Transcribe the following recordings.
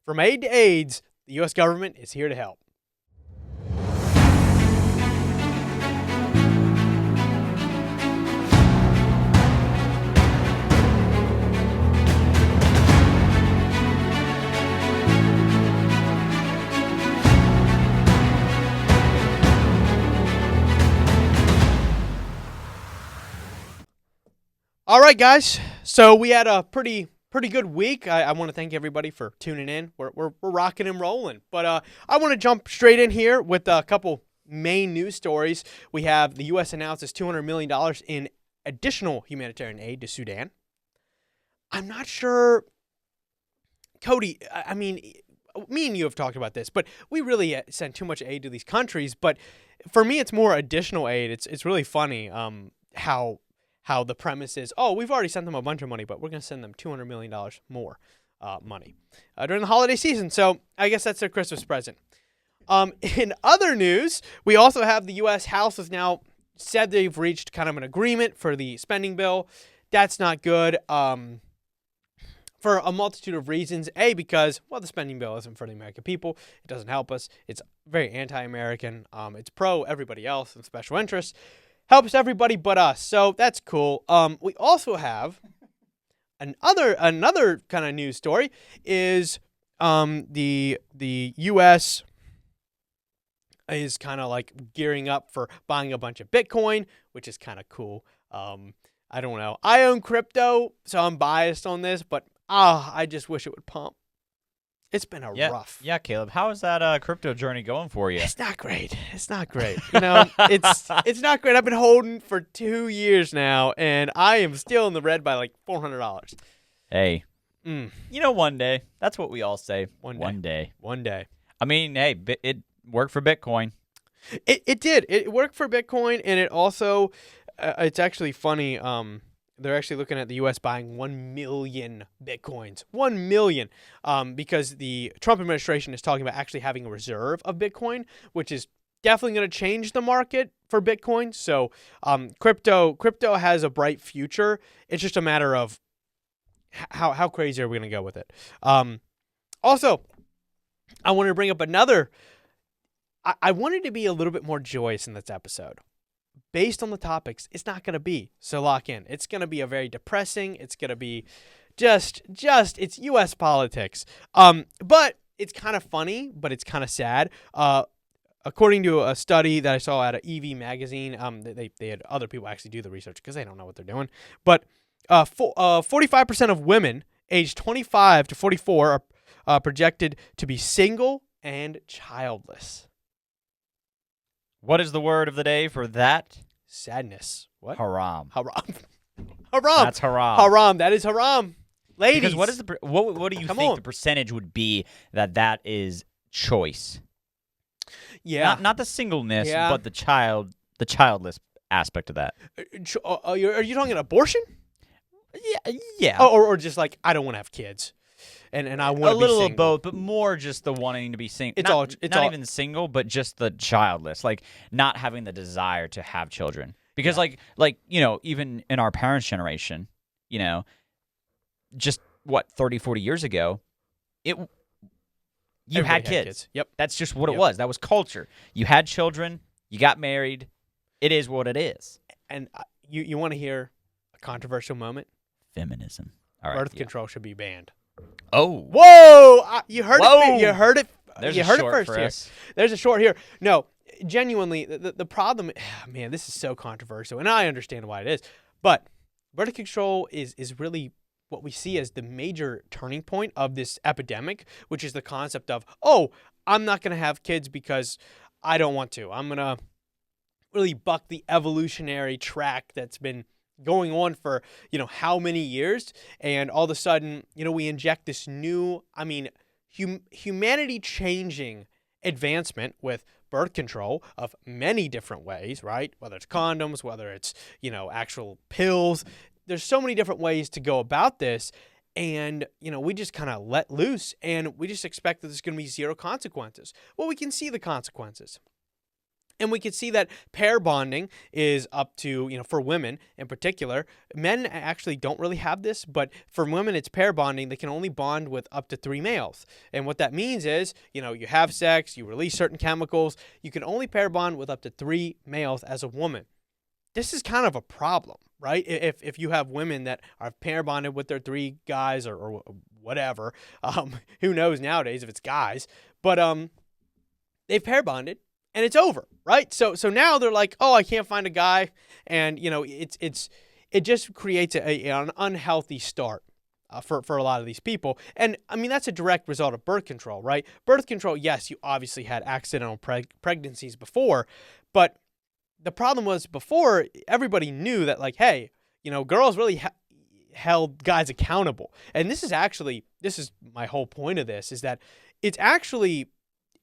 From aid to AIDS, the U.S. government is here to help. All right, guys. So we had a pretty good week. I want to thank everybody for tuning in. We're rocking and rolling. But I want to jump straight in here with a couple main news stories. We have the U.S. announces $200 million in additional humanitarian aid to Sudan. I'm not sure, Cody, I mean, me and you have talked about this, but we really send too much aid to these countries. But for me, it's more additional aid. It's really funny how the premise is, oh, we've already sent them a bunch of money, but we're going to send them $200 million more money during the holiday season. So I guess that's their Christmas present. In other news, we also have the U.S. House has now said they've reached kind of an agreement for the spending bill. That's not good for a multitude of reasons. A, because, well, the spending bill isn't for the American people. It doesn't help us. It's very anti-American. It's pro everybody else and special interests. Helps everybody but us, so that's cool. We also have another kind of news story is the U.S. is kind of like gearing up for buying a bunch of Bitcoin, which is kind of cool. I don't know. I own crypto, so I'm biased on this, but I just wish it would pump. It's been rough. Yeah, Caleb. How is that crypto journey going for you? It's not great. It's not great. You know, it's not great. I've been holding for 2 years now, and I am still in the red by like $400. Hey, you know, one day. That's what we all say. One day. I mean, hey, it worked for Bitcoin. It did. It worked for Bitcoin, and it also, it's actually funny. They're actually looking at the U.S. buying 1 million Bitcoins. 1 million. Because the Trump administration is talking about actually having a reserve of Bitcoin, which is definitely going to change the market for Bitcoin. So crypto has a bright future. It's just a matter of how crazy are we going to go with it. Also, I wanted to bring up another. I wanted to be a little bit more joyous in this episode. Based on the topics, it's not going to be. So lock in. It's going to be a very depressing. It's going to be just it's U.S. politics. But it's kind of funny, but it's kind of sad. According to a study that I saw at an EV magazine, they had other people actually do the research because they don't know what they're doing. But 45% of women aged 25 to 44 are projected to be single and childless. What is the word of the day for that? Sadness. What? Haram. Haram. That's haram. Haram. That is haram. Ladies. Because what do you think the percentage would be that is choice? Yeah. Not the singleness, but the childless aspect of that. Are you talking abortion? Yeah. Or just like, I don't want to have kids. And I want to be single. A little of both, but more just the wanting to be single. It's not even single, but just the childless, like not having the desire to have children. Because like you know, even in our parents' generation, you know, just 30, 40 years ago, you had kids. Yep. That's just what it was. That was culture. You had children, you got married. It is what it is. And you want to hear a controversial moment? Feminism. All right. Birth control should be banned. Oh. Whoa! You heard it. You heard it. There's you a heard short it first for here. us. There's a short here. No, genuinely, the problem, man, this is so controversial, and I understand why it is. But birth control is really what we see as the major turning point of this epidemic, which is the concept of, oh, I'm not going to have kids because I don't want to. I'm going to really buck the evolutionary track that's been going on for, you know, how many years, and all of a sudden, you know, we inject this new, humanity changing advancement with birth control of many different ways, right? Whether it's condoms, whether it's, you know, actual pills. There's so many different ways to go about this, and, you know, we just kind of let loose, and we just expect that there's going to be zero consequences. Well, we can see the consequences. And we could see that pair bonding is up to, for women in particular. Men actually don't really have this, but for women, it's pair bonding. They can only bond with up to 3 males. And what that means is, you have sex, you release certain chemicals. You can only pair bond with up to 3 males as a woman. This is kind of a problem, right? If you have women that are pair bonded with their 3 guys or whatever, who knows nowadays if it's guys, but they've pair bonded. And it's over, right? So now they're like, oh, I can't find a guy, and it just creates an unhealthy start for a lot of these people. And I mean, that's a direct result of birth control, right? Birth control, yes, you obviously had accidental pregnancies before, but the problem was before everybody knew that, like, hey, girls really held guys accountable, and this is my whole point of this, is that it's actually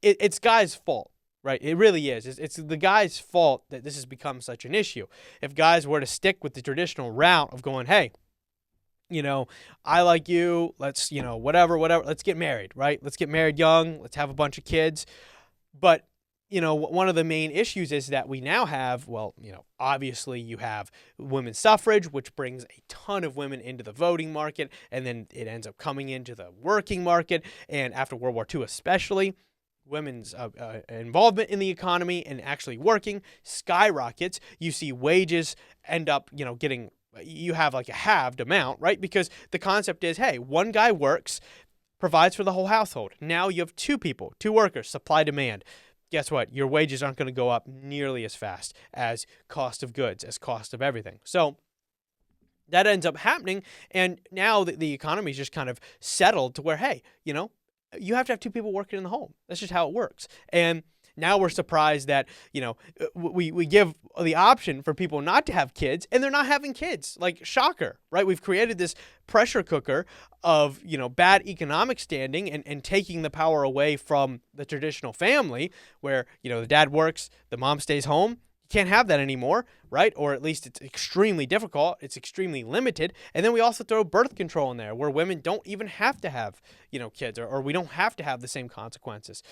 it's guys' fault. Right, it really is. It's the guy's fault that this has become such an issue. If guys were to stick with the traditional route of going, hey, I like you, let's, whatever, let's get married, right? Let's get married young, let's have a bunch of kids. But, one of the main issues is that we now have, obviously you have women's suffrage, which brings a ton of women into the voting market, and then it ends up coming into the working market, and after World War II especially, women's involvement in the economy and actually working skyrockets. You see wages end up, you have like a halved amount, right? Because the concept is, hey, one guy works, provides for the whole household. Now you have 2 people, 2 workers, supply demand. Guess what? Your wages aren't going to go up nearly as fast as cost of goods, as cost of everything. So that ends up happening. And now the economy is just kind of settled to where, hey, you have to have 2 people working in the home. That's just how it works. And now we're surprised that, we give the option for people not to have kids, and they're not having kids. Like, shocker, right? We've created this pressure cooker of, bad economic standing and taking the power away from the traditional family where, the dad works, the mom stays home. Can't have that anymore, right? Or at least it's extremely difficult. It's extremely limited. And then we also throw birth control in there where women don't even have to have, kids, or we don't have to have the same consequences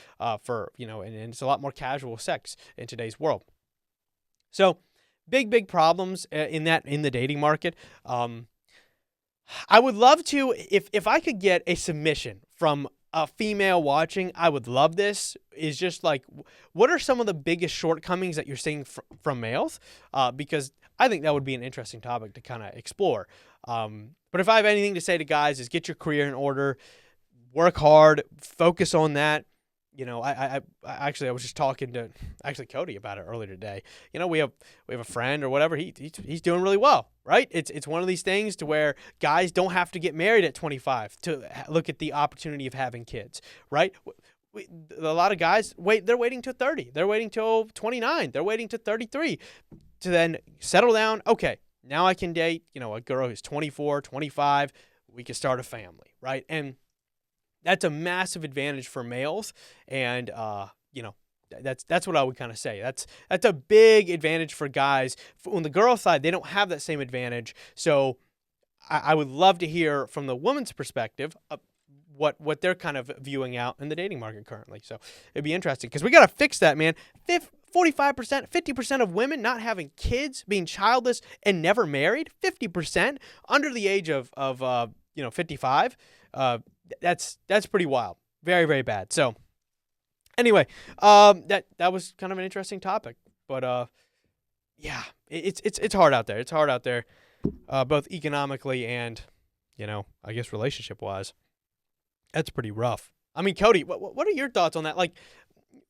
for, and it's a lot more casual sex in today's world. So big problems in the dating market. I would love to, if I could get a submission from a female watching, I would love this, is just like, what are some of the biggest shortcomings that you're seeing from males? Because I think that would be an interesting topic to kind of explore. But if I have anything to say to guys, is get your career in order, work hard, focus on that. I was just talking to Cody about it earlier today. We have a friend or whatever. He's doing really well, right? It's one of these things to where guys don't have to get married at 25 to look at the opportunity of having kids, right? A lot of guys they're waiting till 30. They're waiting till 29. They're waiting till 33 to then settle down. Okay, now I can date, a girl who's 24, 25. We can start a family, right? And that's a massive advantage for males, and that's what I would kind of say. That's a big advantage for guys. On the girl side, they don't have that same advantage. So I would love to hear from the woman's perspective what they're kind of viewing out in the dating market currently. So it'd be interesting because we got to fix that, man. 45%, 50% of women not having kids, being childless and never married. 50% under the age of 55. That's pretty wild. Very, very bad. So anyway, that was kind of an interesting topic, but yeah, it's hard out there. It's hard out there, both economically and, I guess relationship wise. That's pretty rough. I mean, Cody, what are your thoughts on that? Like,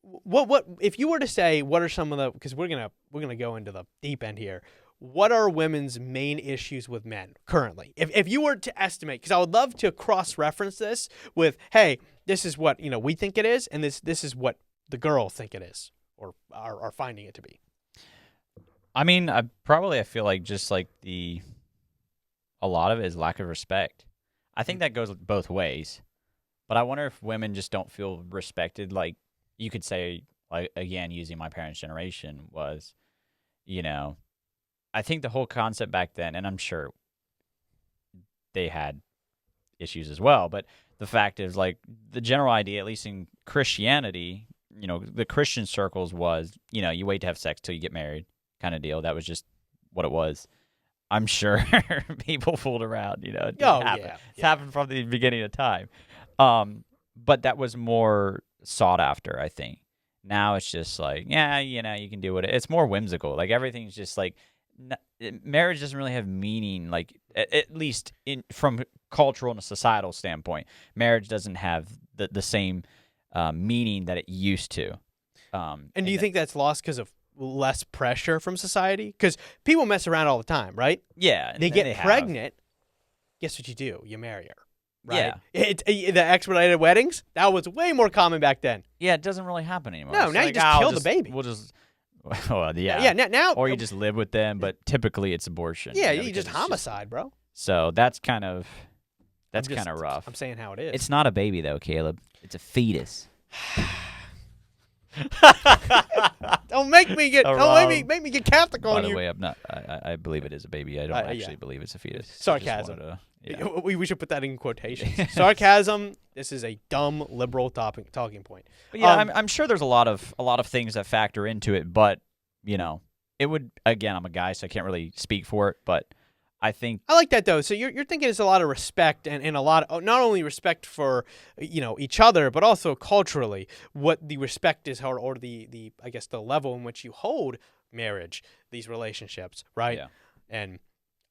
what if you were to say, what are some of the, because we're gonna go into the deep end here. What are women's main issues with men currently? If you were to estimate, because I would love to cross-reference this with, hey, this is what we think it is, and this is what the girls think it is, or are finding it to be. I mean, I feel like just like a lot of it is lack of respect. I think that goes both ways, but I wonder if women just don't feel respected. Like you could say, like again, using my parents' generation was, I think the whole concept back then, and I'm sure they had issues as well, but the fact is, like, the general idea, at least in Christianity, the Christian circles was, you wait to have sex till you get married kind of deal. That was just what it was. I'm sure people fooled around, it didn't happen. Yeah. It's happened from the beginning of time. But that was more sought after, I think. Now it's just like, you can do it. It's more whimsical. Like everything's just like, marriage doesn't really have meaning. Like at least from cultural and a societal standpoint, marriage doesn't have the same meaning that it used to. And do you think that's lost because of less pressure from society? Because people mess around all the time, right? Yeah. They get pregnant. Guess what you do? You marry her. Right? Yeah. The expedited weddings, that was way more common back then. Yeah, it doesn't really happen anymore. No, now you just kill the baby. We'll just, yeah. Yeah, now. Or you just live with them, but typically it's abortion. Yeah, you just homicide, bro. So that's kind of rough. I'm saying how it is. It's not a baby, though, Caleb. It's a fetus. Don't make me get Catholic on you. By the way, I'm not. I believe it is a baby. I don't actually believe it's a fetus. Sarcasm. We should put that in quotations. Sarcasm. This is a dumb liberal talking point. But yeah, I'm sure there's a lot of things that factor into it, but it would. Again, I'm a guy, so I can't really speak for it, but I think I like that though. So you're thinking it's a lot of respect and a lot of not only respect for each other, but also culturally what the respect is or the I guess the level in which you hold marriage, these relationships, right? Yeah. And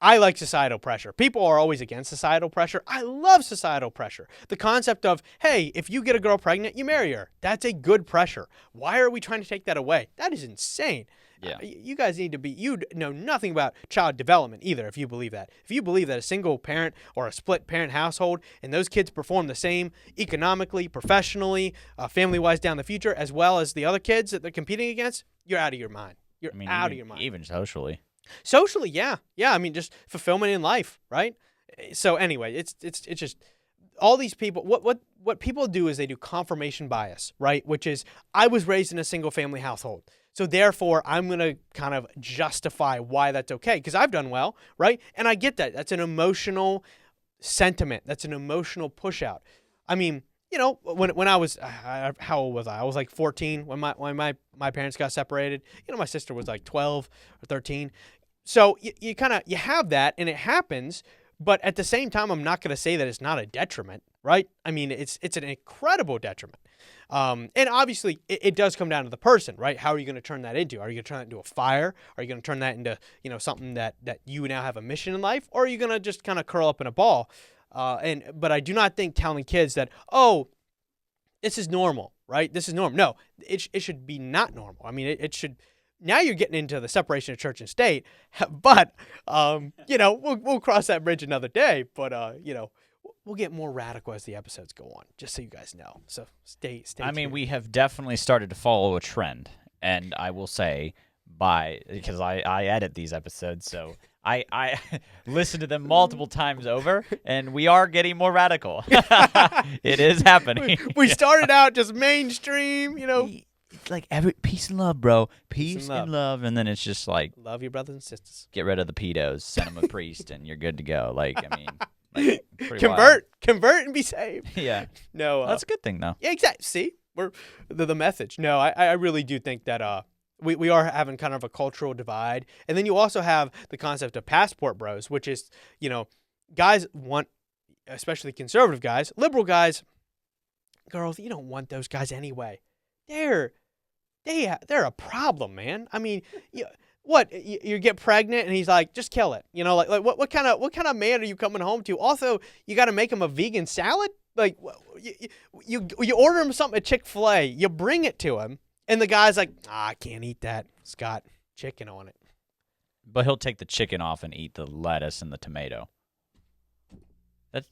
I like societal pressure. People are always against societal pressure. I love societal pressure. The concept of, hey, if you get a girl pregnant, you marry her. That's a good pressure. Why are we trying to take that away? That is insane. Yeah. You guys need to be, you know nothing about child development either if you believe that. If you believe that a single parent or a split parent household and those kids perform the same economically, professionally, family-wise down the future, as well as the other kids that they're competing against, you're out of your mind. You're out of your mind. Even socially. Socially, yeah. Yeah, I mean, just fulfillment in life, right? So anyway, it's just all these people, what people do is they do confirmation bias, right? Which is, I was raised in a single-family household. So therefore, I'm going to kind of justify why that's okay because I've done well, right? And I get that. That's an emotional sentiment. That's an emotional push out. I mean, when I was, how old was I? I was like 14 when my parents got separated. My sister was like 12 or 13. So you have that and it happens, but at the same time, I'm not going to say that it's not a detriment, right? I mean, it's an incredible detriment. And obviously, it does come down to the person, right? How are you going to turn that into? Are you going to turn that into a fire? Are you going to turn that into, something that you now have a mission in life? Or are you going to just kind of curl up in a ball? But I do not think telling kids that, oh, this is normal, right? This is normal. No, it should be not normal. I mean, it should. Now you're getting into the separation of church and state, but, we'll cross that bridge another day. But, we'll get more radical as the episodes go on, just so you guys know. So stay tuned. I mean, we have definitely started to follow a trend, and I will say because I edit these episodes, so I listen to them multiple times over, and we are getting more radical. It is happening. We started out just mainstream, It's like peace and love, bro. Peace and love. And then it's just like, love your brothers and sisters. Get rid of the pedos, send them a priest, and you're good to go. Like, I mean, convert and be saved. Yeah. No, that's a good thing though. Yeah, exactly. See, we're the message. No, I really do think that we are having kind of a cultural divide, and then you also have the concept of passport bros, which is guys want, especially conservative guys, liberal guys, girls. You don't want those guys anyway. They're a problem, man. I mean, you get pregnant and he's like, just kill it. Like what kind of man are you coming home to? Also, you got to make him a vegan salad. Like you order him something at Chick-fil-A, you bring it to him, and the guy's like, I can't eat that. It's got chicken on it. But he'll take the chicken off and eat the lettuce and the tomato. It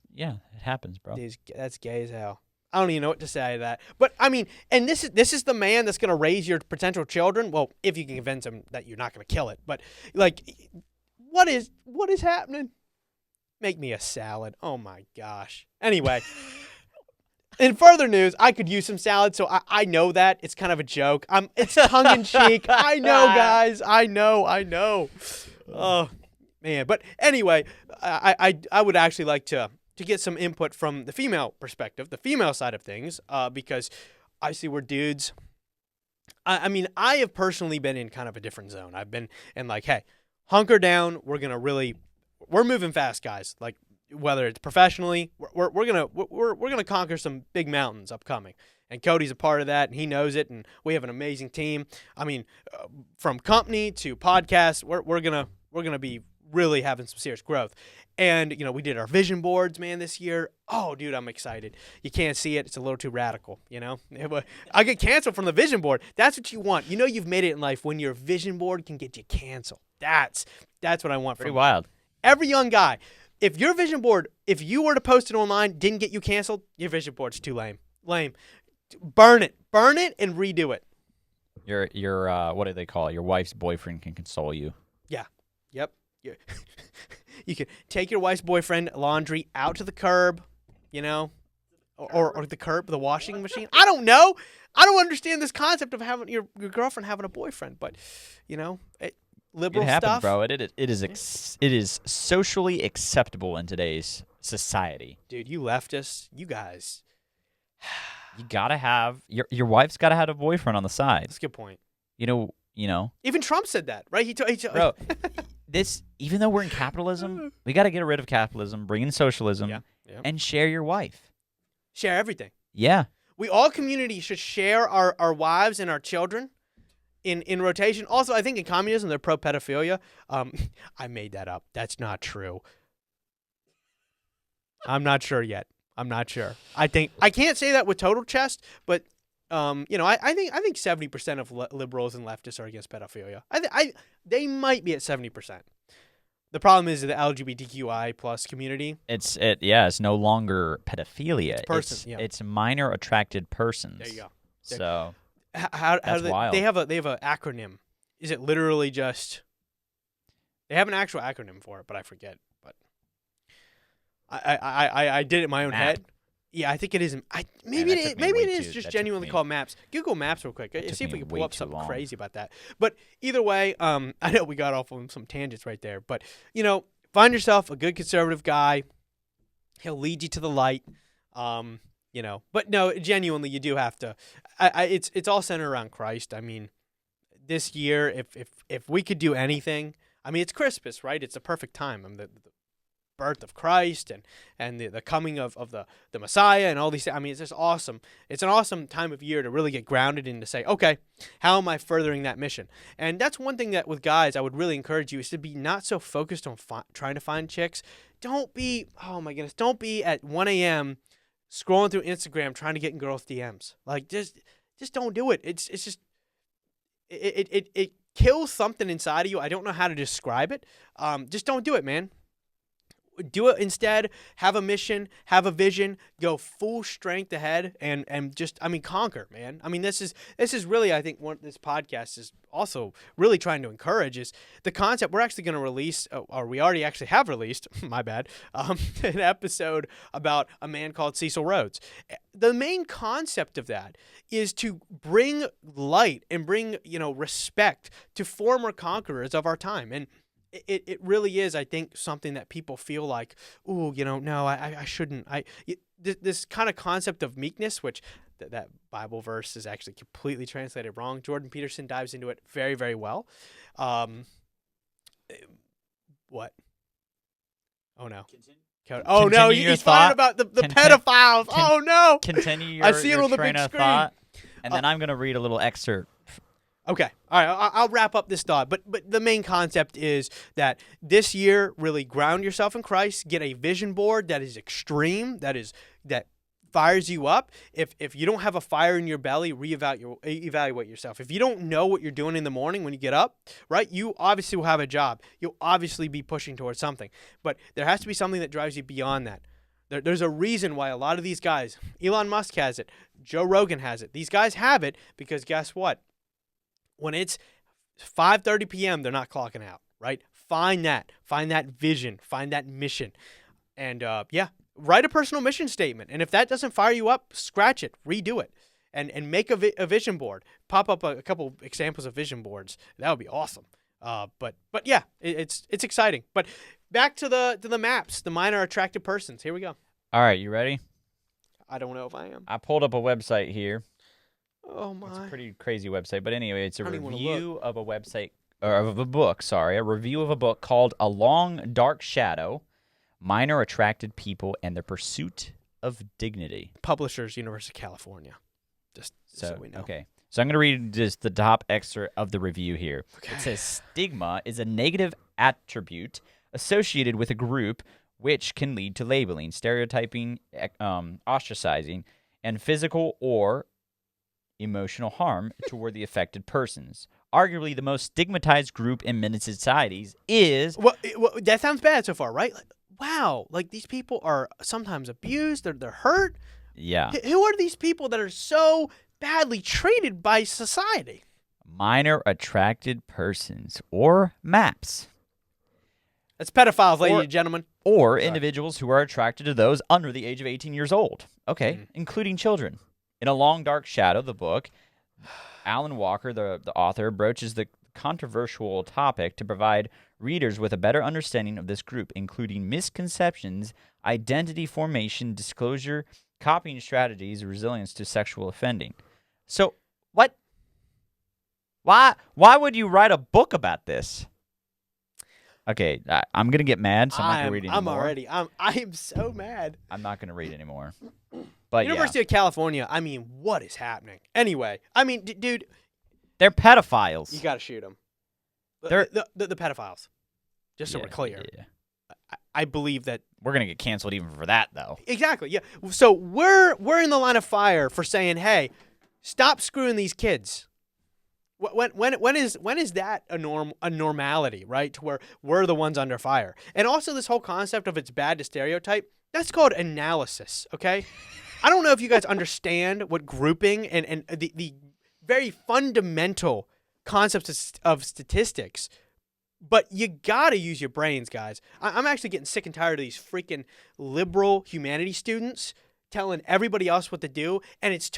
happens, bro. That's gay as hell. I don't even know what to say to that. But, I mean, and this is the man that's going to raise your potential children. Well, if you can convince him that you're not going to kill it. But, like, what is happening? Make me a salad. Oh, my gosh. Anyway, in further news, I could use some salad, so I know that. It's kind of a joke. It's tongue-in-cheek. I know, guys. I know. Oh, man. But, anyway, I would actually like to get some input from the female perspective, the female side of things, because obviously we're dudes. I mean, I have personally been in kind of a different zone. I've been in like, hey, hunker down. We're moving fast, guys. Like, whether it's professionally, we're gonna conquer some big mountains upcoming. And Cody's a part of that, and he knows it. And we have an amazing team. I mean, from company to podcast, we're gonna be really having some serious growth. And we did our vision boards, man, this year. Oh, dude, I'm excited. You can't see it; it's a little too radical. I get canceled from the vision board. That's what you want. You've made it in life when your vision board can get you canceled. That's what I want. Pretty wild. Every young guy. If your vision board, if you were to post it online, didn't get you canceled, your vision board's too lame. Lame. Burn it, and redo it. Your what do they call it? Your wife's boyfriend can console you. Yeah. Yep. You can take your wife's boyfriend laundry out to the curb, or the curb, the washing machine. I don't know. I don't understand this concept of having your girlfriend having a boyfriend, but liberal it happens, stuff, bro. It is socially acceptable in today's society. Dude, you leftists, you guys. You gotta have your wife's gotta have a boyfriend on the side. That's a good point. Even Trump said that, right? Bro, even though we're in capitalism, we gotta get rid of capitalism, bring in socialism, and share your wife. Share everything. Yeah. We all communities should share our wives and our children in rotation. Also, I think in communism they're pro pedophilia. I made that up. That's not true. I'm not sure yet. I'm not sure. I can't say that with total chest, but I think 70% of liberals and leftists are against pedophilia. They might be at 70%. The problem is the LGBTQI plus community. It's no longer pedophilia. It's minor attracted persons. There you go. So how that's wild. They have an acronym. Is it literally just? They have an actual acronym for it, but I forget. But I did it in my own head. Yeah, I think it is. Maybe it is just genuinely called Maps. Google Maps real quick. See if we can pull up something crazy about that. But either way, I know we got off on some tangents right there. But find yourself a good conservative guy. He'll lead you to the light. But no, genuinely, you do have to. It's all centered around Christ. I mean, this year, if we could do anything, I mean, it's Christmas, right? It's a perfect time. I mean, the birth of Christ and the coming of the Messiah and all these things. I mean, it's just awesome. It's an awesome time of year to really get grounded and to say, okay, how am I furthering that mission? And that's one thing that with guys, I would really encourage you is to be not so focused on trying to find chicks. Don't be at 1 a.m. scrolling through Instagram trying to get in girls' DMs. Like, just don't do it. It's just, it kills something inside of you. I don't know how to describe it. Just don't do it, man. Do it instead. Have a mission, have a vision, go full strength ahead, and just, I mean, conquer, man. I mean, this is really, I think, what this podcast is also really trying to encourage is the concept. We're actually going to release, or we already actually have released, my bad, an episode about a man called Cecil Rhodes. The main concept of that is to bring light and bring, respect to former conquerors of our time. And it really is, I think, something that people feel like, ooh, no, I shouldn't. This kind of concept of meekness, which that Bible verse is actually completely translated wrong. Jordan Peterson dives into it very, very well. What? Oh, no. Oh, no, he's fighting about the pedophiles. Oh, no. Continue your, I see it on the big screen. Thought, and then I'm going to read a little excerpt. Okay. All right. I'll wrap up this thought. But the main concept is that this year, really ground yourself in Christ. Get a vision board that is extreme, that fires you up. If you don't have a fire in your belly, evaluate yourself. If you don't know what you're doing in the morning when you get up, right, you obviously will have a job. You'll obviously be pushing towards something. But there has to be something that drives you beyond that. There's a reason why a lot of these guys, Elon Musk has it, Joe Rogan has it. These guys have it because guess what? When it's 5:30 p.m., they're not clocking out, right? Find that vision, find that mission. And write a personal mission statement. And if that doesn't fire you up, scratch it, redo it, and make a vision board. Pop up a couple examples of vision boards. That would be awesome. But yeah, it's exciting. But back to the maps, the minor attractive persons. Here we go. All right, you ready? I don't know if I am. I pulled up a website here. Oh my! It's a pretty crazy website, but anyway, it's a I don't even wanna review of a website or of a book. Sorry, a review of a book called "A Long Dark Shadow: Minor Attracted People and Their Pursuit of Dignity." Publishers, University of California. Just so we know. Okay. So I'm going to read just the top excerpt of the review here. Okay. It says, "Stigma is a negative attribute associated with a group which can lead to labeling, stereotyping, ostracizing, and physical or emotional harm toward the affected persons. Arguably, the most stigmatized group in many societies is..." Well, that sounds bad so far, right? Like, wow, like these people are sometimes abused, they're hurt. Yeah. Who are these people that are so badly treated by society? Minor attracted persons, or MAPS. That's pedophiles, ladies and gentlemen. Or individuals who are attracted to those under the age of 18 years old. Okay, including children. In A Long Dark Shadow, the book, Alan Walker, the author, broaches the controversial topic to provide readers with a better understanding of this group, including misconceptions, identity formation, disclosure, copying strategies, resilience to sexual offending. So, what? Why would you write a book about this? Okay, I'm gonna get mad, so I'm not gonna read anymore. I am so mad. I'm not gonna read anymore. But University of California. I mean, what is happening? Anyway, I mean, dude, they're pedophiles. you gotta shoot them. They're the pedophiles. Just so we're clear. Yeah. I believe that We're gonna get canceled even for that, though. exactly. Yeah. So we're in the line of fire for saying, hey, stop screwing these kids. When is that a normality, right? To where we're the ones under fire. And also this whole concept of it's bad to stereotype, that's called analysis, okay? I don't know if you guys understand what grouping and the very fundamental concepts of statistics, but you gotta use your brains, guys. I'm actually getting sick and tired of these freaking liberal humanities students telling everybody else what to do, and it's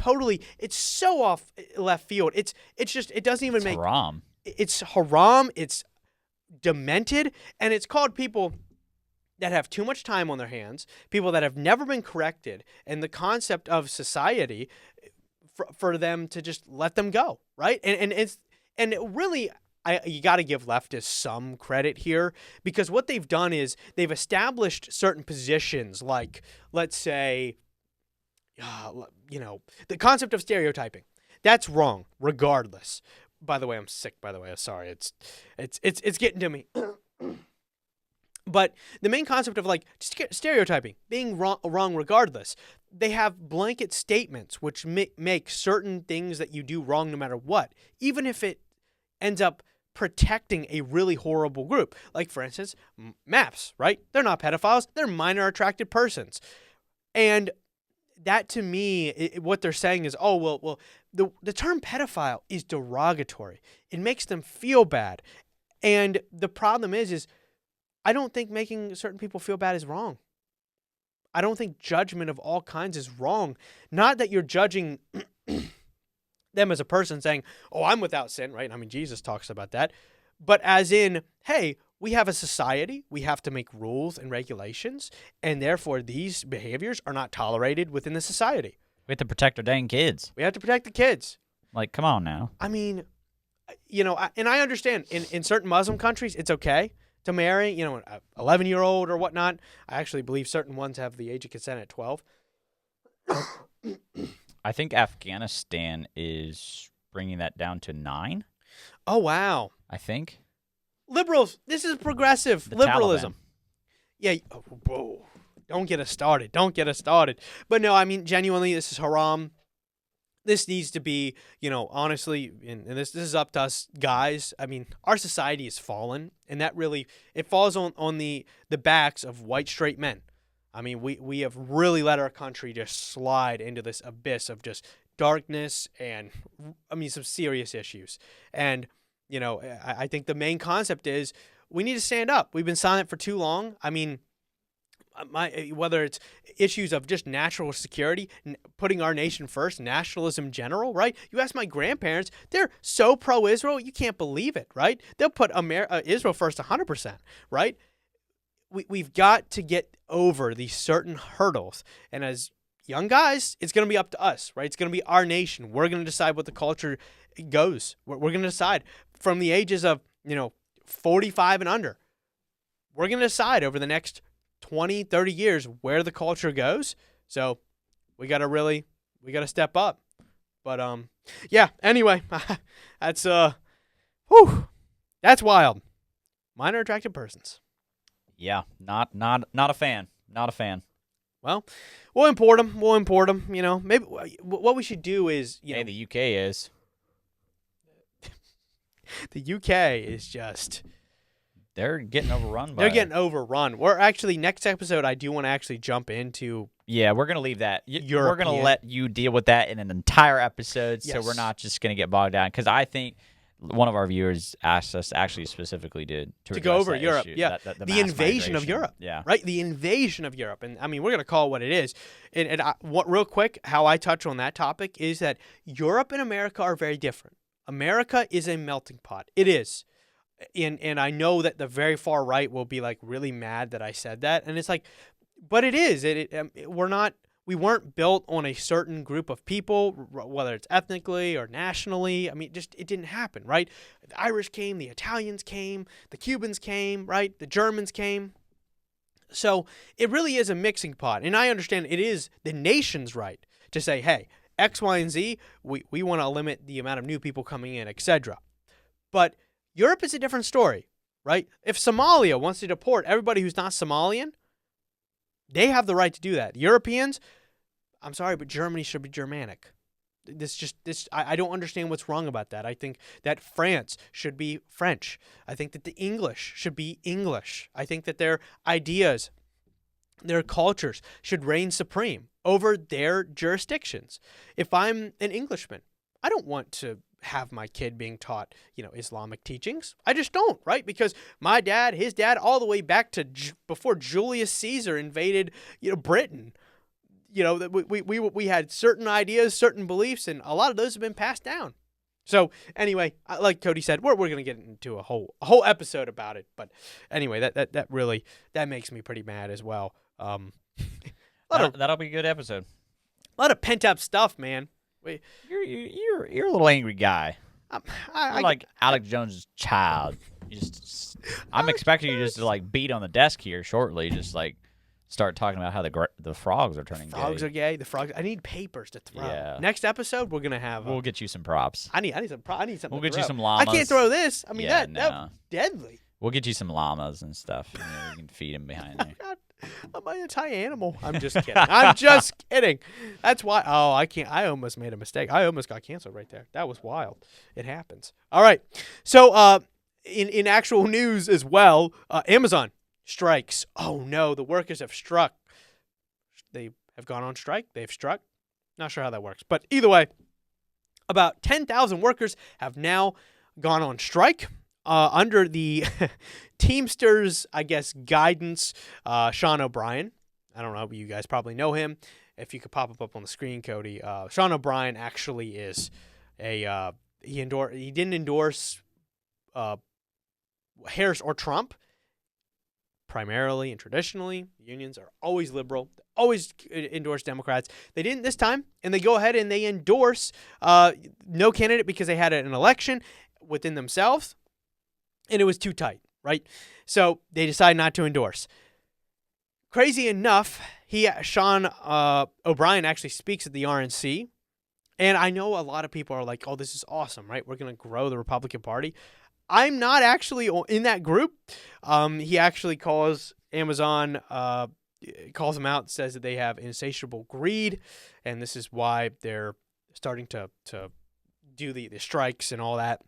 so off left field. It doesn't even make haram. It's haram. It's demented, and it's called people that have too much time on their hands, people that have never been corrected, and the concept of society for them to just let them go, right? And really, you got to give leftists some credit here, because what they've done is they've established certain positions, like, let's say, the concept of stereotyping. That's wrong, regardless. By the way, I'm sick. By the way, I'm sorry. It's getting to me. But the main concept of like stereotyping, being wrong regardless, they have blanket statements which make certain things that you do wrong no matter what, even if it ends up protecting a really horrible group. Like, for instance, MAPS, right? They're not pedophiles. They're minor attracted persons. And that, to me, what they're saying is, oh, well, the term pedophile is derogatory. It makes them feel bad. And the problem is I don't think making certain people feel bad is wrong. I don't think judgment of all kinds is wrong. Not that you're judging them as a person saying, oh, I'm without sin, right? I mean, Jesus talks about that. But as in, hey, we have a society, we have to make rules and regulations, and therefore these behaviors are not tolerated within the society. We have to protect our dang kids. We have to protect the kids. Like, come on now. I mean, and I understand in certain Muslim countries, it's okay to marry, an 11-year-old or whatnot. I actually believe certain ones have the age of consent at 12. I think Afghanistan is bringing that down to 9. Oh, wow. I think. Liberals, this is progressive liberalism. Yeah. Oh, whoa. Don't get us started. But no, I mean, genuinely, this is haram. This needs to be, honestly, and this is up to us guys. I mean, our society has fallen, and that really, it falls on the backs of white straight men. I mean, we have really let our country just slide into this abyss of just darkness and, some serious issues. And, I think the main concept is we need to stand up. We've been silent for too long. I mean, whether it's issues of just national security, putting our nation first, nationalism in general, right? You ask my grandparents, they're so pro-Israel, you can't believe it, right? They'll put Israel first 100%, right? We've got to get over these certain hurdles. And as young guys, it's going to be up to us, right? It's going to be our nation. We're going to decide what the culture goes. We're going to decide from the ages of, 45 and under. We're going to decide over the next 20, 30 years where the culture goes. So we got to step up. But, anyway, that's wild. Minor attracted persons. Yeah, not a fan. Not a fan. Well, we'll import them. Maybe what we should do is, Hey, the UK is. The UK is just... They're getting overrun by... They're getting overrun. We're actually, next episode, I do want to actually jump into... Yeah, we're going to leave that. We're going to let you deal with that in an entire episode, so we're not just going to get bogged down. Because I think one of our viewers asked us, actually specifically did, to go over Europe. Issue, yeah, the invasion of Europe. Yeah. Right? The invasion of Europe. And, I mean, we're going to call it what it is. And real quick, how I touch on that topic is that Europe and America are very different. America is a melting pot. It is. And I know that the very far right will be, like, really mad that I said that. And it's like, but it is. We weren't built on a certain group of people, whether it's ethnically or nationally. I mean, it didn't happen, right? The Irish came, the Italians came, the Cubans came, right? The Germans came. So it really is a mixing pot. And I understand it is the nation's right to say, hey, X, Y, and Z, we want to limit the amount of new people coming in, etc. But Europe is a different story, right? If Somalia wants to deport everybody who's not Somalian, they have the right to do that. Europeans, I'm sorry, but Germany should be Germanic. I don't understand what's wrong about that. I think that France should be French. I think that the English should be English. I think that their ideas, their cultures should reign supreme over their jurisdictions. If I'm an Englishman, I don't want to have my kid being taught, Islamic teachings. I just don't, right? Because my dad, his dad, all the way back to before Julius Caesar invaded, Britain. We had certain ideas, certain beliefs, and a lot of those have been passed down. So anyway, like Cody said, we're going to get into a whole episode about it. But anyway, that really makes me pretty mad as well. That'll be a good episode. A lot of pent up stuff, man. You're a little angry guy. You're like Alex Jones' child. I'm expecting you just to like beat on the desk here shortly. Just like start talking about how the frogs are turning gay. Frogs are gay. The frogs. I need papers to throw. Yeah. Next episode, we're gonna have. We'll get you some props. I need something. We'll get you some llamas. I can't throw this. I mean that's deadly. We'll get you some llamas and stuff. You can feed them behind there. God. I'm an anti-animal. I'm just kidding. I'm just kidding. That's why. Oh, I can't. I almost made a mistake. I almost got canceled right there. That was wild. It happens. All right. So, in actual news as well, Amazon strikes. Oh no, the workers have struck. They have gone on strike. They've struck. Not sure how that works, but either way, about 10,000 workers have now gone on strike. Under the Teamsters, I guess, guidance, Sean O'Brien. I don't know, you guys probably know him. If you could pop up on the screen, Cody. Sean O'Brien actually is he didn't endorse Harris or Trump. Primarily and traditionally, unions are always liberal, always endorse Democrats. They didn't this time, and they go ahead and they endorse no candidate because they had an election within themselves. And it was too tight, right? So they decided not to endorse. Crazy enough, Sean O'Brien actually speaks at the RNC. And I know a lot of people are like, oh, this is awesome, right? We're going to grow the Republican Party. I'm not actually in that group. He actually calls Amazon, calls them out, says that they have insatiable greed. And this is why they're starting to do the strikes and all that.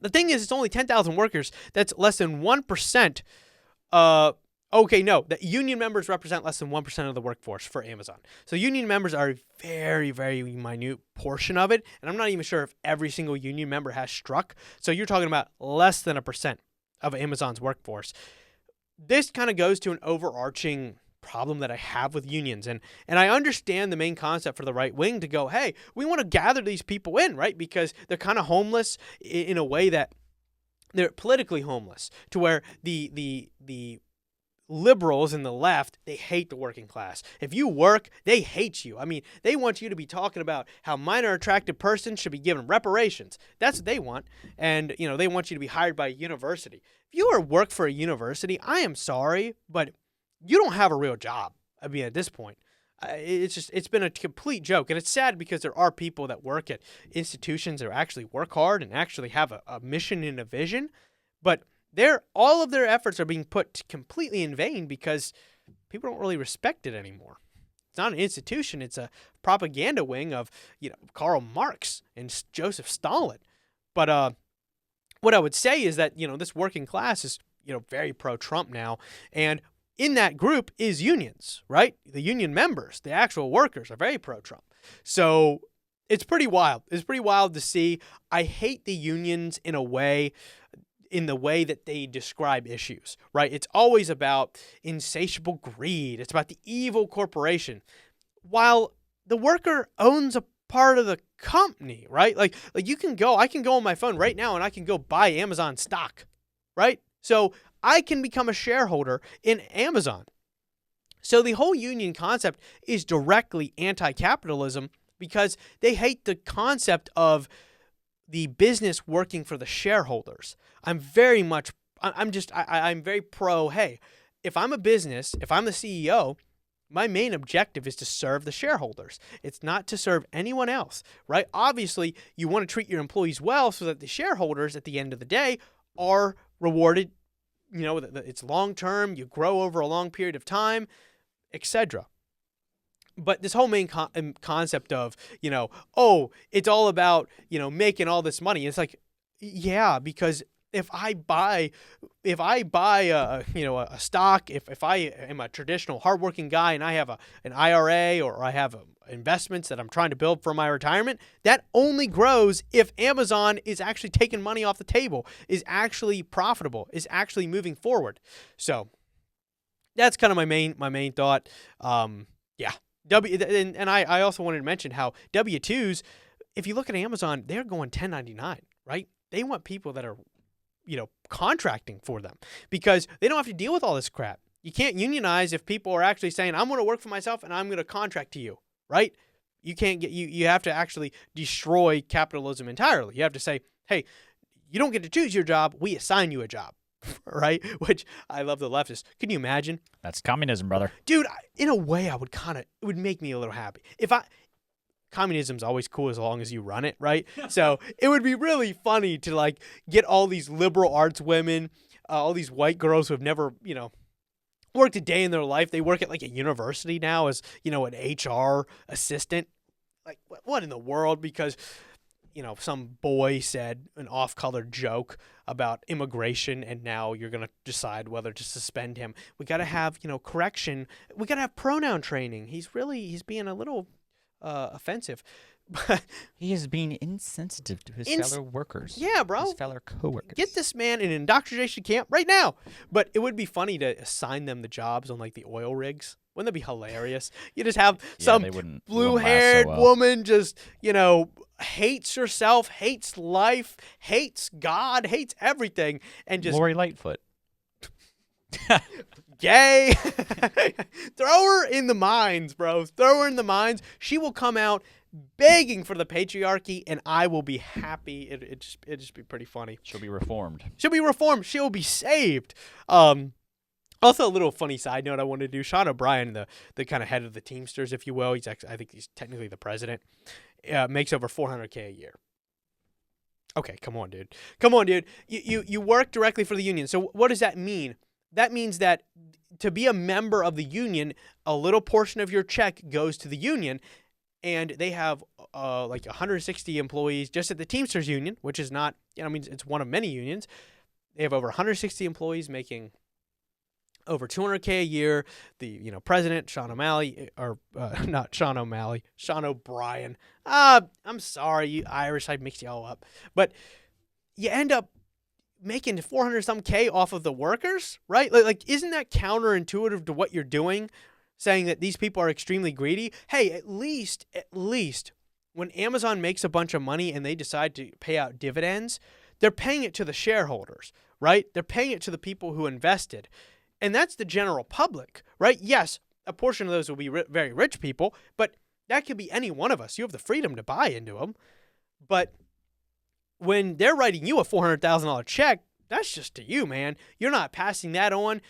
The thing is, it's only 10,000 workers. That's less than 1%. That union members represent less than 1% of the workforce for Amazon. So union members are a very, very minute portion of it. And I'm not even sure if every single union member has struck. So you're talking about less than 1% of Amazon's workforce. This kind of goes to an overarching problem that I have with unions. And I understand the main concept for the right wing to go, hey, we want to gather these people in, right? Because they're kind of homeless in a way that they're politically homeless, to where the liberals in the left, they hate the working class. If you work, they hate you. I mean, they want you to be talking about how minor attracted persons should be given reparations. That's what they want. And, they want you to be hired by a university. If you work for a university, I am sorry, but you don't have a real job. I mean, at this point, it's been a complete joke. And it's sad because there are people that work at institutions that actually work hard and actually have a mission and a vision. But all of their efforts are being put completely in vain because people don't really respect it anymore. It's not an institution. It's a propaganda wing of, Karl Marx and Joseph Stalin. But what I would say is that, this working class is, very pro-Trump now. And in that group is unions, right? The union members, the actual workers are very pro-Trump. So it's pretty wild. It's pretty wild to see. I hate the unions in the way that they describe issues, right? It's always about insatiable greed. It's about the evil corporation. While the worker owns a part of the company, right? Like I can go on my phone right now and I can go buy Amazon stock, right? So I can become a shareholder in Amazon. So the whole union concept is directly anti-capitalism because they hate the concept of the business working for the shareholders. I'm very pro, hey, if I'm a business, if I'm the CEO, my main objective is to serve the shareholders. It's not to serve anyone else, right? Obviously, you want to treat your employees well so that the shareholders at the end of the day are rewarded, it's long-term, you grow over a long period of time, etc. But this whole main concept of, it's all about, making all this money. It's like, yeah, because if I buy a stock, if I am a traditional hardworking guy and I have an IRA or I have investments that I'm trying to build for my retirement, that only grows if Amazon is actually taking money off the table, is actually profitable, is actually moving forward. So that's kind of my main thought. Yeah. And I also wanted to mention how W-2s, if you look at Amazon, they're going 1099, right? They want people that are, contracting for them because they don't have to deal with all this crap. You can't unionize if people are actually saying, I'm going to work for myself and I'm going to contract to you, right? You can't you have to actually destroy capitalism entirely. You have to say, hey, you don't get to choose your job. We assign you a job. Right? Which I love the leftists. Can you imagine? That's communism, brother. Dude, in a way, it would make me a little happy. Communism's always cool as long as you run it, right? So it would be really funny to get all these liberal arts women, all these white girls who have never, worked a day in their life. They work at a university now as, an HR assistant. Like what in the world? Because some boy said an off-color joke about immigration, and now you're going to decide whether to suspend him. We got to have, correction. We got to have pronoun training. He's being a little offensive. He is being insensitive to his fellow workers. Yeah, bro. His fellow coworkers. Get this man in an indoctrination camp right now. But it would be funny to assign them the jobs on the oil rigs. Wouldn't that be hilarious? You just have some blue-haired woman just, hates herself, hates life, hates God, hates everything, and just Lori Lightfoot. Gay. Throw her in the mines, bro. Throw her in the mines. She will come out begging for the patriarchy, and I will be happy. It'd just be pretty funny. She'll be reformed. She'll be saved. Also, a little funny side note I wanted to do. Sean O'Brien, the kind of head of the Teamsters, if you will, I think he's technically the president, makes over $400K a year. Okay, come on, dude. You work directly for the union. So what does that mean? That means that to be a member of the union, a little portion of your check goes to the union, and they have 160 employees just at the Teamsters union, which is not, it's one of many unions. They have over 160 employees making over $200K a year. The president, Sean O'Malley, or not Sean O'Malley, Sean O'Brien. I'm sorry, you Irish, I mixed y'all up. But you end up making 400-some K off of the workers, right? Isn't that counterintuitive to what you're doing, saying that these people are extremely greedy? Hey, at least when Amazon makes a bunch of money and they decide to pay out dividends, they're paying it to the shareholders, right? They're paying it to the people who invested. And that's the general public, right? Yes, a portion of those will be very rich people, but that could be any one of us. You have the freedom to buy into them. But when they're writing you a $400,000 check, that's just to you, man. You're not passing that on.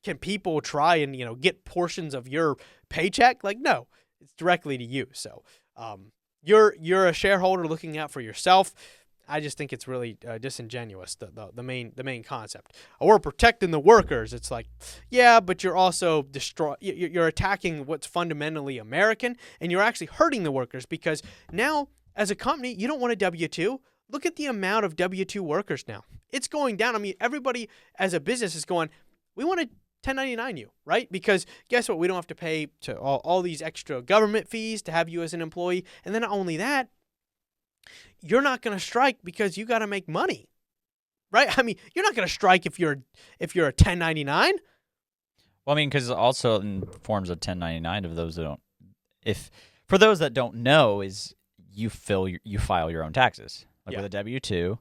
Can people try and, get portions of your paycheck? Like, no, it's directly to you. So you're a shareholder looking out for yourself. I just think it's really disingenuous, the main concept. We're protecting the workers. It's like, yeah, but you're also you're attacking what's fundamentally American, and you're actually hurting the workers because now, as a company, you don't want a W-2. Look at the amount of W-2 workers now. It's going down. I mean, everybody as a business is going, we want to 1099 you, right? Because guess what? We don't have to pay to all these extra government fees to have you as an employee. And then not only that, you're not going to strike because you got to make money, right? I mean, you're not going to strike if you're a 1099. Well, I mean, because also in forms of 1099 of those that don't, for those that don't know, is you file your own taxes. Like with a W-2,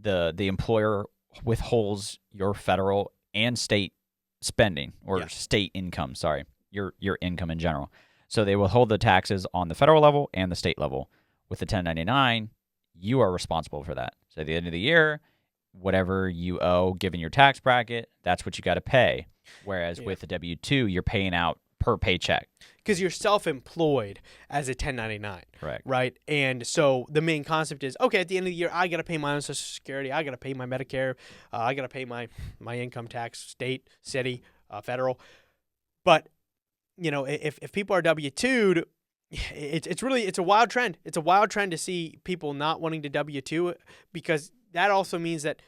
the employer withholds your federal and state spending or state income. Sorry, your income in general. So they withhold the taxes on the federal level and the state level. With the 1099, you are responsible for that. So at the end of the year, whatever you owe, given your tax bracket, that's what you got to pay. Whereas with the W-2, you're paying out per paycheck. Because you're self-employed as a 1099. Correct. Right? And so the main concept is, okay, at the end of the year, I got to pay my own Social Security. I got to pay my Medicare. I got to pay my income tax, state, city, federal. But, if people are W-2'd, it's a wild trend. It's a wild trend to see people not wanting to W-2 because that also means that,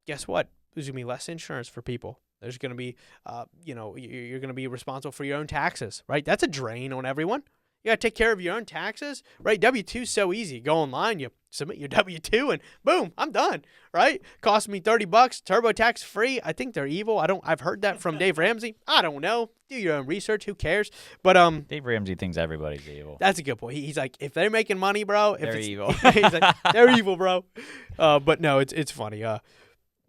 guess what? There's going to be less insurance for people. There's going to be, you're going to be responsible for your own taxes, right? That's a drain on everyone. You got to take care of your own taxes, right? W-2 is so easy. Go online, you submit your W-2, and boom, I'm done, right? Cost me $30, TurboTax free. I think they're evil. I've heard that from Dave Ramsey. I don't know. Do your own research. Who cares? But Dave Ramsey thinks everybody's evil. That's a good point. He's like, if they're making money, bro, they're evil. He's like, they're evil, bro. But no, it's funny.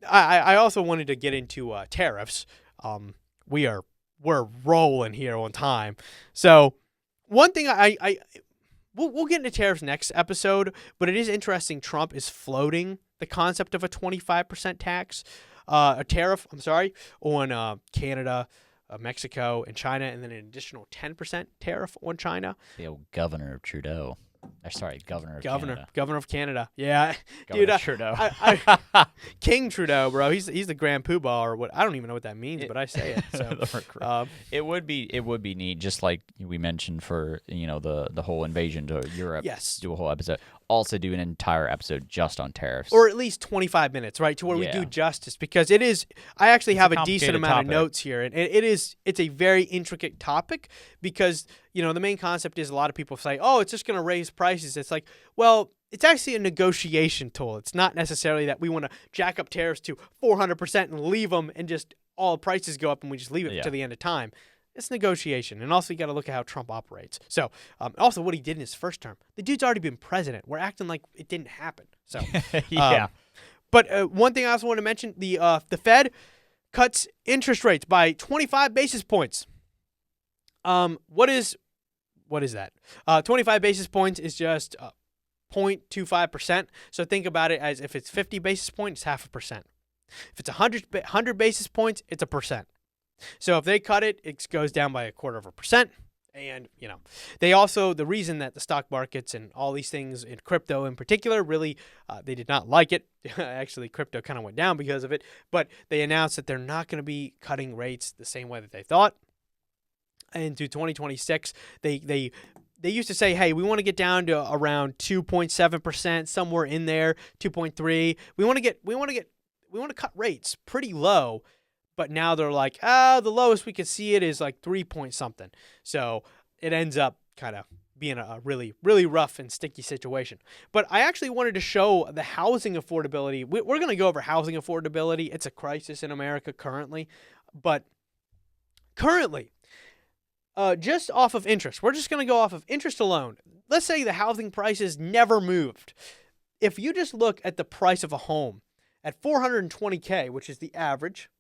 I also wanted to get into tariffs. We're rolling here on time. So one thing we'll get into tariffs next episode, but it is interesting. Trump is floating the concept of a 25% tax, a tariff. I'm sorry, on Canada, Mexico, and China, and then an additional 10% tariff on China. The old governor of Trudeau. Governor of Canada. Yeah, Governor dude. Trudeau. King Trudeau, bro. He's the Grand Poobah or what? I don't even know what that means, but I say it. So it would be neat, just like we mentioned for the whole invasion to Europe. Yes. Do a whole episode. Also do an entire episode just on tariffs, or at least 25 minutes, right, to where we do justice, because it is. I actually have a decent amount of notes here, and it's a very intricate topic because the main concept is a lot of people say, oh, it's just going to raise prices. It's like, well, it's actually a negotiation tool. It's not necessarily that we want to jack up tariffs to 400% and leave them and just all prices go up and we just leave it to the end of time. It's negotiation. And also you got to look at how Trump operates. So also what he did in his first term. The dude's already been president. We're acting like it didn't happen. So yeah. But one thing I also want to mention, the Fed cuts interest rates by 25 basis points. What is that? 25 basis points is just 0.25%. So think about it as if it's 50 basis points, it's 0.5%. If it's 100 basis points, it's 1%. So if they cut it, it goes down by 0.25%. And, they also, the reason that the stock markets and all these things in crypto in particular, really, they did not like it. Actually, crypto kind of went down because of it. But they announced that they're not going to be cutting rates the same way that they thought. Into 2026, they used to say, hey, we want to get down to around 2.7%, somewhere in there, 2.3. We want to cut rates pretty low. But now they're like, the lowest we could see it is like 3 point something. So it ends up kind of being a really, really rough and sticky situation. But I actually wanted to show the housing affordability. We're going to go over housing affordability. It's a crisis in America currently. But currently, just off of interest, we're just going to go off of interest alone. Let's say the housing prices never moved. If you just look at the price of a home at $420K, which is the average,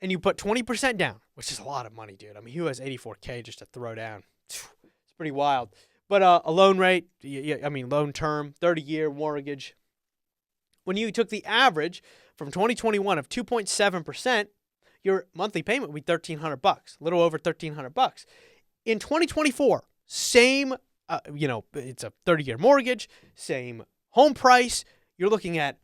and you put 20% down, which is a lot of money, dude. I mean, who has $84K just to throw down? It's pretty wild. But a loan rate, loan term, 30-year mortgage. When you took the average from 2021 of 2.7%, your monthly payment would be $1,300, a little over $1,300. In 2024, same, it's a 30-year mortgage, same home price. You're looking at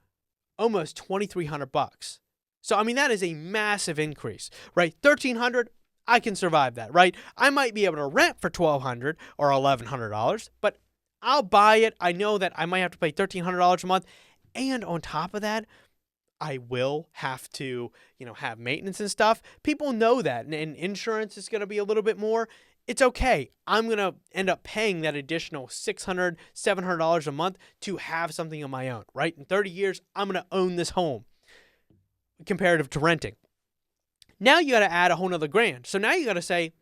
almost $2,300. So, I mean, that is a massive increase, right? $1,300, I can survive that, right? I might be able to rent for $1,200 or $1,100, but I'll buy it. I know that I might have to pay $1,300 a month. And on top of that, I will have to, have maintenance and stuff. People know that, and insurance is going to be a little bit more. It's okay. I'm going to end up paying that additional $600, $700 a month to have something of my own, right? In 30 years, I'm going to own this home comparative to renting. Now you got to add a whole nother grand. So now you got to say,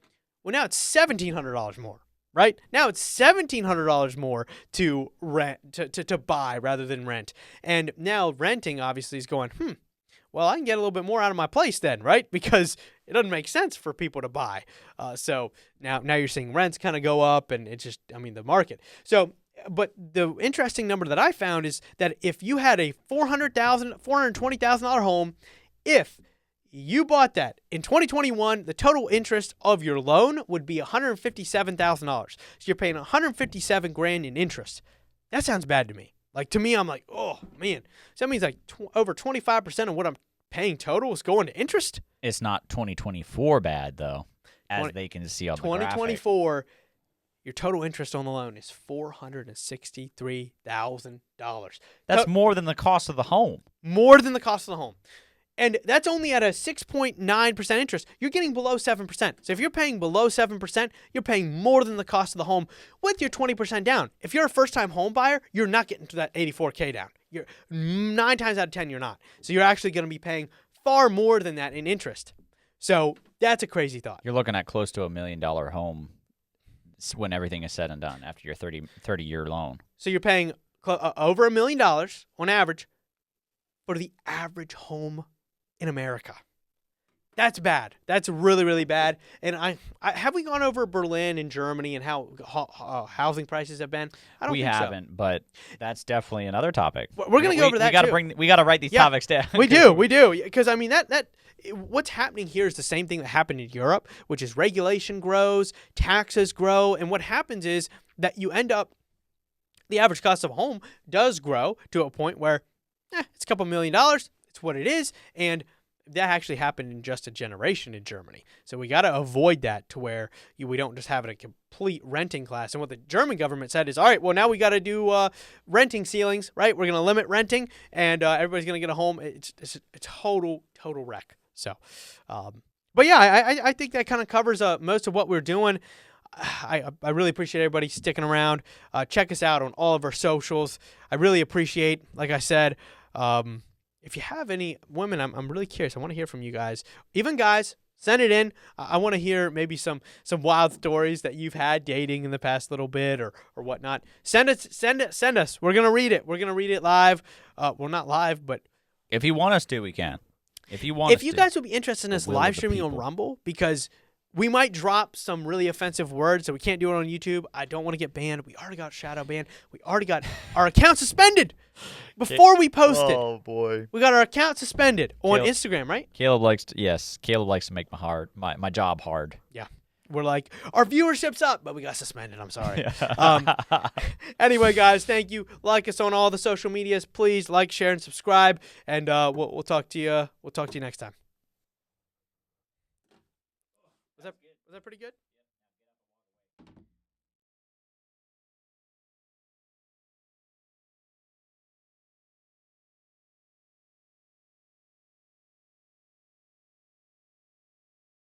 well, now it's $1,700 more, right? Now it's $1,700 more to rent, to buy rather than rent. And now renting obviously is going, well, I can get a little bit more out of my place then, right? Because it doesn't make sense for people to buy. So now you're seeing rents kind of go up, and it's just, the market. So, but the interesting number that I found is that if you had a $420,000 home, if you bought that in 2021, the total interest of your loan would be $157,000. So you're paying $157,000 in interest. That sounds bad to me. Like, to me, I'm like, oh man, so that means like over 25% of what I'm paying total is going to interest. It's not 2024 bad though, as they can see on the graphic. 2024, your total interest on the loan is $463,000. That's more than the cost of the home. More than the cost of the home. And that's only at a 6.9% interest. You're getting below 7%. So if you're paying below 7%, you're paying more than the cost of the home with your 20% down. If you're a first-time home buyer, you're not getting to that $84K down. You're 9 times out of 10, you're not. So you're actually going to be paying far more than that in interest. So that's a crazy thought. You're looking at close to $1 million home when everything is said and done after your 30-year loan. So you're paying over $1 million on average for the average home in America. That's bad. That's really, really bad. And I have we gone over Berlin and Germany and how housing prices have been? I don't think so. We haven't, but that's definitely another topic. We're going to go over that too. We got to write these topics down. We do. Because that what's happening here is the same thing that happened in Europe, which is regulation grows, taxes grow, and what happens is that you end up, the average cost of a home does grow to a point where it's a couple $1 million. It's what it is, and that actually happened in just a generation in Germany. So we got to avoid that to where we don't just have a complete renting class. And what the German government said is, all right, well, now we got to do renting ceilings, right? We're going to limit renting, and everybody's going to get a home. It's a total wreck. So, but yeah, I think that kind of covers most of what we're doing. I really appreciate everybody sticking around. Check us out on all of our socials. I really appreciate, like I said, if you have any women, I'm really curious. I want to hear from you guys. Even guys, send it in. I want to hear maybe some wild stories that you've had dating in the past little bit or whatnot. Send us. We're gonna read it. We're gonna read it live. Well, not live, but if you want us to, we can. If you guys would be interested in us live streaming on Rumble, because we might drop some really offensive words, so we can't do it on YouTube. I don't want to get banned. We already got shadow banned. We already got our account suspended before we posted. Oh boy, we got our account suspended on Instagram, right? Caleb likes to make my job hard. Yeah, we're like, our viewership's up, but we got suspended. I'm sorry. Anyway, guys, thank you. Like us on all the social medias, please. Like, share, and subscribe. And we'll talk to you. We'll talk to you next time. Was that pretty good?